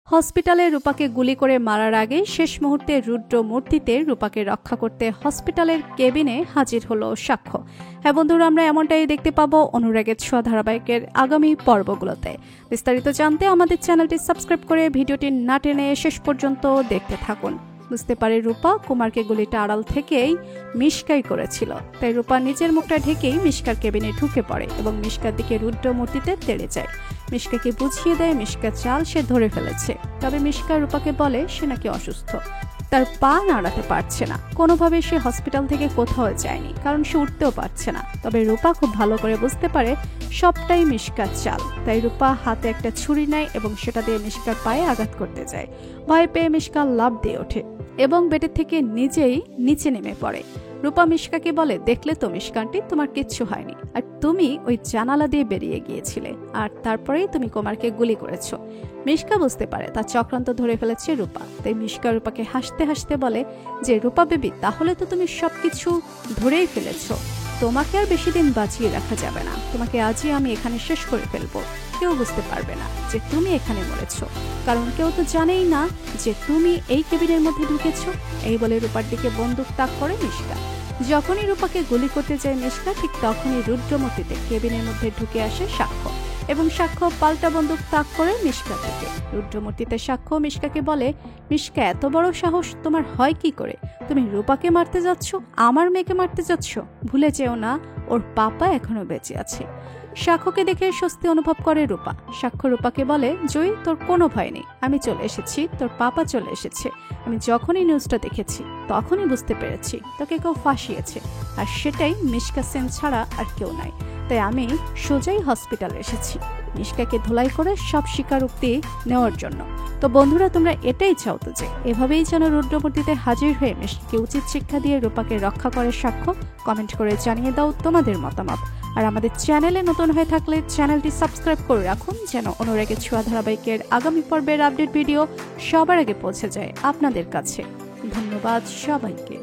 হসপিটালে রূপাকে গুলি করে মারার আগে শেষ মুহূর্তে রুদ্র মূর্তিতে রূপাকে রক্ষা করতে হসপিটালের কেবিনে হাজির হলো সাক্ষ্য। হ্যাঁ বন্ধুরা, আমরা এমনটাই দেখতে পাবো অনুরাগের ছোঁয়া ধারাবাহিকের আগামী পর্বগুলোতে। বিস্তারিত জানতে আমাদের চ্যানেলটি সাবস্ক্রাইব করে ভিডিওটি না টেনে শেষ পর্যন্ত দেখতে থাকুন। বুঝতে পারে রূপা কুমারকে গুলিটা আড়াল থেকেই মিশকাই করেছিল, তাই রূপা নিজের মুখটা ঢেকেই মিশকার কেবিনে ঢুকে পড়ে এবং মিশকার দিকে রুদ্র মূর্তিতে তেড়ে যায়। মিশকাকে বুঝিয়ে দেয় মিশকার চাল সে ধরে ফেলেছে। তবে মিশকা রূপাকে বলে সে নাকি অসুস্থ, তার পা নাড়াতে পারছে না, কোনোভাবে সে হসপিটাল থেকে কোথাও যায়নি, কারণ সে উঠতেও পারছে না। তবে রূপা খুব ভালো করে বুঝতে পারে সবটাই মিশকার চাল, তাই রূপা হাতে একটা ছুরি নেয় এবং সেটা দিয়ে মিশকার পায়ে আঘাত করতে যায়। ভয় পেয়ে মিশকা লাফ দিয়ে ওঠে এবং বেডের থেকে নিজেই নিচে নেমে পড়ে। রূপা মিশকাকে বলে, দেখলে তো মিশকান্টি, তোমার কিচ্ছু হয়নি, আর তুমি ওই জানালা দিয়ে বেরিয়ে গিয়েছিলে, আর তারপরেই তুমি কুমারকে গুলি করেছো। মিশকা বুঝতে পারে তার চক্রান্ত ধরে ফেলেছে রূপা, তাই মিশকা রূপাকে হাসতে হাসতে বলে যে, রূপা বেবি, তাহলে তো তুমি সবকিছু ধরেই ফেলেছো, তোমাকে আর বেশি দিন বাঁচিয়ে রাখা যাবে না, তোমাকে আজই আমি এখানে শেষ করে ফেলবো। কেউ বুঝতে পারবে না যে তুমি এখানে মরেছো, কারণ কেউ তো জানেই না যে তুমি এই কেবিনের মধ্যে ঢুকেছো। এই বলে রূপার দিকে বন্দুক তাক করে মিশকা। যখনই রূপাকে গুলি করতে যায় মিশকা, ঠিক তখনই রুদ্রমূর্তিতে কেবিনের মধ্যে ঢুকে আসে সাক্ষ্য এবং সাক্ষ্য পাল্টা বন্দুক তাক করে মিশকার দিকে। রুদ্রমূর্তিতে সাক্ষ্য মিশকাকে বলে, মিশকা, এত বড় সাহস তোমার হয় কি করে? তুমি রূপাকে মারতে যাচ্ছ, আমার মেয়েকে মারতে যাচ্ছ? ভুলে যেও না ওর পাপা এখনো বেঁচে আছে। সাক্ষ্যকে দেখে স্বস্তি অনুভব করে রূপা। সাক্ষ্য রূপাকে বলে, জয়ী, তোর কোনো ভয় নেই, আমি চলে এসেছি, তোর পাপা চলে এসেছে। আমি যখনই নিউজটা দেখেছি তখনই বুঝতে পেরেছি তোকে কেউ ফাঁসিয়েছে, আর সেটাই মিশকা সেন ছাড়া আর কেউ নাই। তাই আমি সোজাই হসপিটালে এসেছি মিশকাকে ধোলাই করে সব স্বীকারোক্তি নেওয়ার জন্য। তো বন্ধুরা, তোমরা এটাই চাও তো যে এভাবেই যেন রুদ্রমূর্তিতে হাজির হয়ে মিশকাকে উচিত শিক্ষা দিয়ে রূপাকে রক্ষা করে সাক্ষ্য? কমেন্ট করে জানিয়ে দাও তোমাদের মতামত। আর আমাদের চ্যানেলে নতুন হয়ে থাকলে চ্যানেলটি সাবস্ক্রাইব করে রাখুন, যেন অনুরাগের ছোঁয়া ধারাবাহিকের আগামী পর্বের আপডেট ভিডিও সবার আগে পৌঁছে যায় আপনাদের কাছে। ধন্যবাদ সবাইকে।